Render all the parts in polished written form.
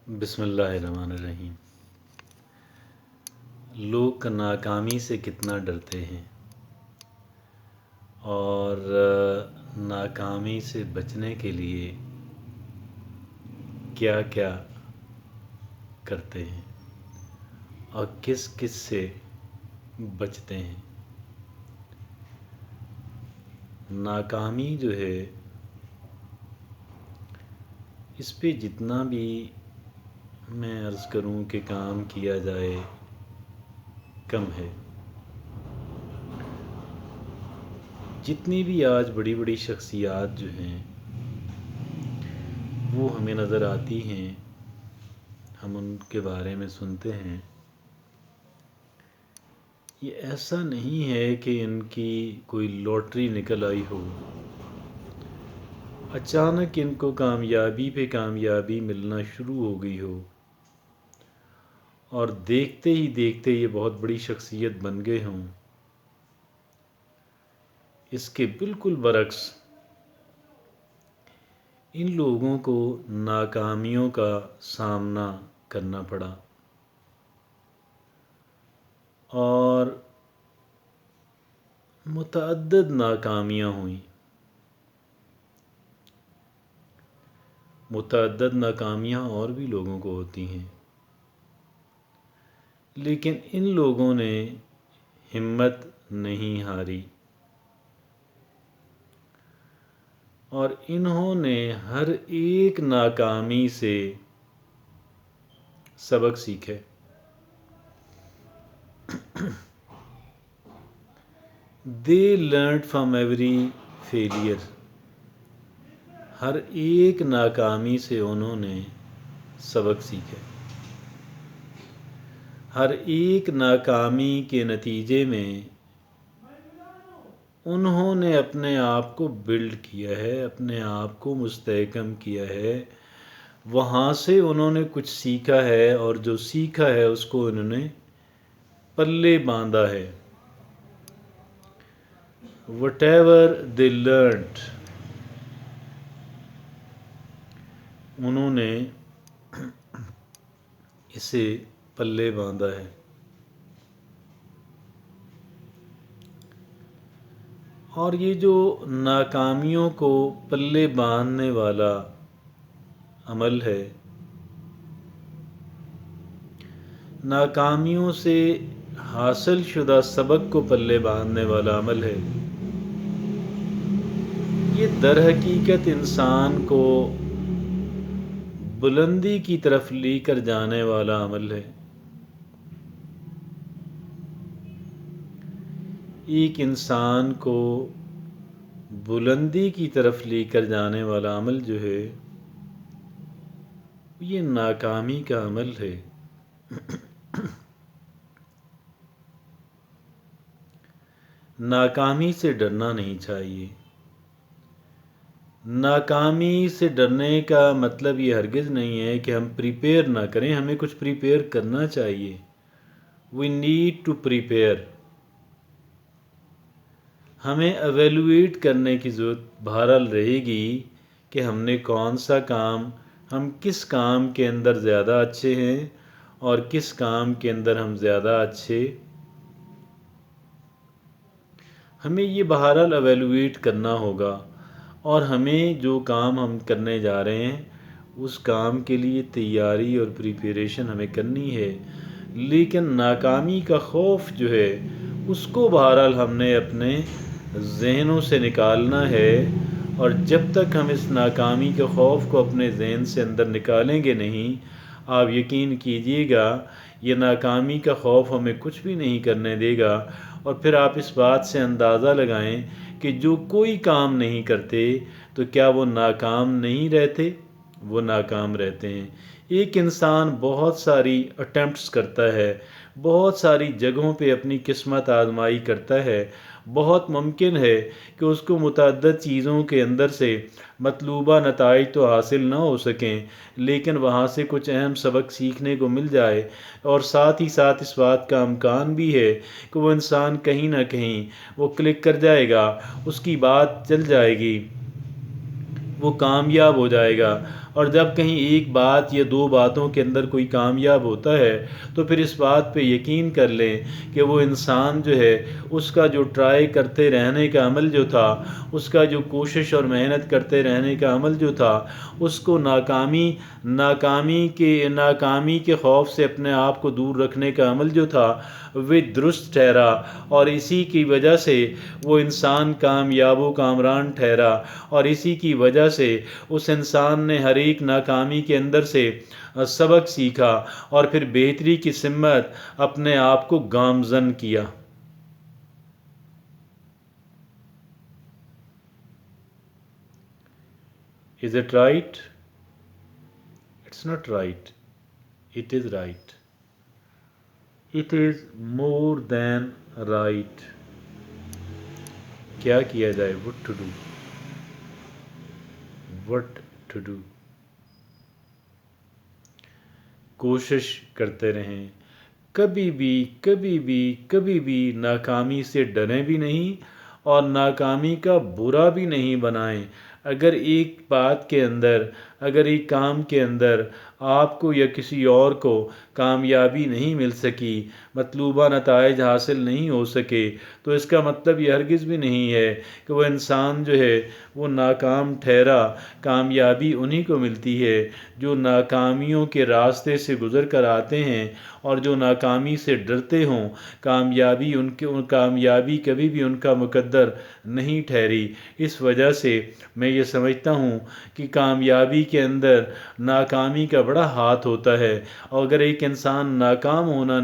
बिस्मिल्लाहिर्रहमानिर्रहीम। लोग नाकामी से कितना डरते हैं और नाकामी से बचने के लिए क्या क्या करते हैं और किस किस से बचते हैं। नाकामी जो है, इस पे जितना भी मैं अर्ज़ करूं कि काम किया जाए कम है। जितनी भी आज बड़ी बड़ी शख्सियात जो हैं वो हमें नज़र आती हैं, हम उनके बारे में सुनते हैं। ये ऐसा नहीं है कि इनकी कोई लॉटरी निकल आई हो, अचानक इनको कामयाबी पे कामयाबी मिलना शुरू हो गई हो और देखते ही देखते ये बहुत बड़ी शख्सियत बन गए हों। इसके बिल्कुल बरक्स इन लोगों को नाकामियों का सामना करना पड़ा और मुतअद्दिद नाकामियाँ हुई। मुतअद्दिद नाकामियाँ और भी लोगों को होती हैं, लेकिन इन लोगों ने हिम्मत नहीं हारी और इन्होंने हर एक नाकामी से सबक सीखे। They learned from every failure। हर एक नाकामी से उन्होंने सबक सीखे। हर एक नाकामी के नतीजे में उन्होंने अपने आप को बिल्ड किया है, अपने आप को मुस्तहकम किया है। वहाँ से उन्होंने कुछ सीखा है और जो सीखा है उसको उन्होंने पल्ले बांधा है। Whatever they learned, उन्होंने इसे पल्ले बांधा है। और ये जो नाकामियों को पल्ले बांधने वाला अमल है, नाकामियों से हासिल शुदा सबक को पल्ले बांधने वाला अमल है, ये दर हकीकत इंसान को बुलंदी की तरफ लेकर जाने वाला अमल है। एक इंसान को बुलंदी की तरफ लेकर जाने वाला अमल जो है, ये नाकामी का अमल है। नाकामी से डरना नहीं चाहिए। नाकामी से डरने का मतलब ये हरगिज़ नहीं है कि हम प्रिपेयर ना करें, हमें कुछ प्रिपेयर करना चाहिए। We need to prepare. हमें एवेलुएट करने की ज़रूरत बहरहाल रहेगी कि हमने कौन सा काम, हम किस काम के अंदर ज़्यादा अच्छे हैं और किस काम के अंदर हम ज़्यादा अच्छे, हमें ये बहरहाल एवेलुएट करना होगा। और हमें जो काम हम करने जा रहे हैं उस काम के लिए तैयारी और प्रिपरेशन हमें करनी है, लेकिन नाकामी का खौफ जो है उसको बहरहाल हमने अपने जहनों से निकालना है। और जब तक हम इस नाकामी के खौफ को अपने जहन से अंदर निकालेंगे नहीं, आप यकीन कीजिएगा ये नाकामी का खौफ हमें कुछ भी नहीं करने देगा। और फिर आप इस बात से अंदाज़ा लगाएं कि जो कोई काम नहीं करते तो क्या वो नाकाम नहीं रहते? वो नाकाम रहते हैं। एक इंसान बहुत सारी अटेम्प्ट्स करता है, बहुत सारी जगहों पे अपनी किस्मत आजमाई करता है, बहुत मुमकिन है कि उसको मुतअद्दिद चीज़ों के अंदर से मतलूबा नताइज तो हासिल ना हो सकें, लेकिन वहाँ से कुछ अहम सबक सीखने को मिल जाए। और साथ ही साथ इस बात का इम्कान भी है कि वो इंसान कहीं ना कहीं वो क्लिक कर जाएगा, उसकी बात चल जाएगी, वो कामयाब हो जाएगा। اور جب کہیں ایک بات یا دو باتوں کے اندر کوئی کامیاب ہوتا ہے تو پھر اس بات پہ یقین کر لیں کہ وہ انسان جو ہے اس کا جو ٹرائی کرتے رہنے کا عمل جو تھا، اس کا جو کوشش اور محنت کرتے رہنے کا عمل جو تھا، اس کو ناکامی کے خوف سے اپنے آپ کو دور رکھنے کا عمل جو تھا وہ درست ٹھہرا، اور اسی کی وجہ سے وہ انسان کامیاب و کامران ٹھہرا، اور اسی کی وجہ سے اس انسان نے ہر ایک ناکامی کے اندر سے سبق سیکھا اور پھر بہتری کی سمت اپنے آپ کو گامزن کیا۔ Is it right? It's not right. It is right. It is more than right. کیا کیا جائے؟ What to do? What to do? کوشش کرتے رہیں، کبھی بھی ناکامی سے ڈریں بھی نہیں اور ناکامی کا برا بھی نہیں بنائیں۔ اگر ایک بات کے اندر، اگر ایک کام کے اندر آپ کو یا کسی اور کو کامیابی نہیں مل سکی، مطلوبہ نتائج حاصل نہیں ہو سکے، تو اس کا مطلب یہ ہرگز بھی نہیں ہے کہ وہ انسان جو ہے وہ ناکام ٹھہرا۔ کامیابی انہی کو ملتی ہے جو ناکامیوں کے راستے سے گزر کر آتے ہیں اور جو ناکامی سے ڈرتے ہوں۔ کامیابی کبھی بھی ان کا مقدر نہیں ٹھہری۔ اس وجہ سے میں یہ سمجھتا ہوں کہ کامیابی کے اندر ناکامی کا بڑا ہاتھ ہوتا ہے، اور اگر ایک انسان ناکام ہونا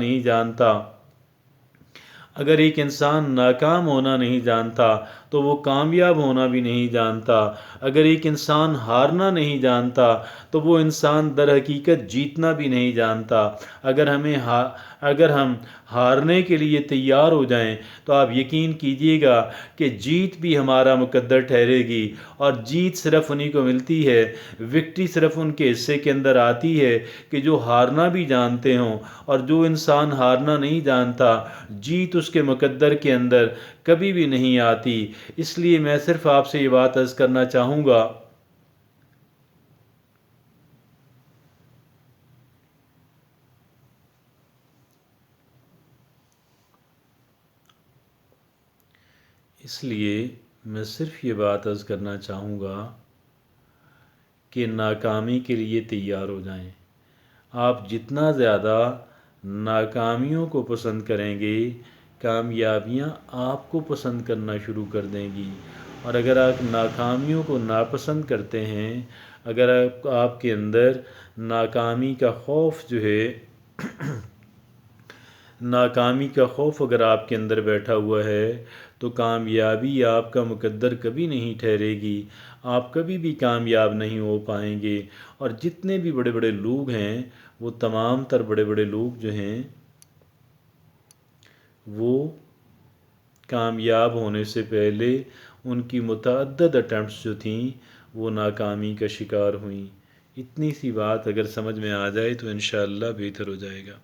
نہیں جانتا تو وہ کامیاب ہونا بھی نہیں جانتا۔ اگر ایک انسان ہارنا نہیں جانتا تو وہ انسان در حقیقت جیتنا بھی نہیں جانتا۔ اگر ہم ہارنے کے لیے تیار ہو جائیں تو آپ یقین کیجئے گا کہ جیت بھی ہمارا مقدر ٹھہرے گی، اور جیت صرف انہی کو ملتی ہے، وکٹری صرف ان کے حصے کے اندر آتی ہے کہ جو ہارنا بھی جانتے ہوں، اور جو انسان ہارنا نہیں جانتا جیت اس کے مقدر کے اندر کبھی بھی نہیں آتی۔ اس لیے میں صرف آپ سے یہ بات عرض کرنا چاہوں گا کہ ناکامی کے لیے تیار ہو جائیں۔ آپ جتنا زیادہ ناکامیوں کو پسند کریں گے، کامیابیاں آپ کو پسند کرنا شروع کر دیں گی، اور اگر آپ ناکامیوں کو ناپسند کرتے ہیں، اگر آپ کے اندر ناکامی کا خوف جو ہے ناکامی کا خوف اگر آپ کے اندر بیٹھا ہوا ہے تو کامیابی آپ کا مقدر کبھی نہیں ٹھہرے گی، آپ کبھی بھی کامیاب نہیں ہو پائیں گے۔ اور جتنے بھی بڑے بڑے لوگ ہیں، وہ تمام تر بڑے بڑے لوگ جو ہیں وہ کامیاب ہونے سے پہلے ان کی متعدد اٹیمپٹس جو تھیں وہ ناکامی کا شکار ہوئیں۔ اتنی سی بات اگر سمجھ میں آ جائے تو انشاءاللہ بہتر ہو جائے گا۔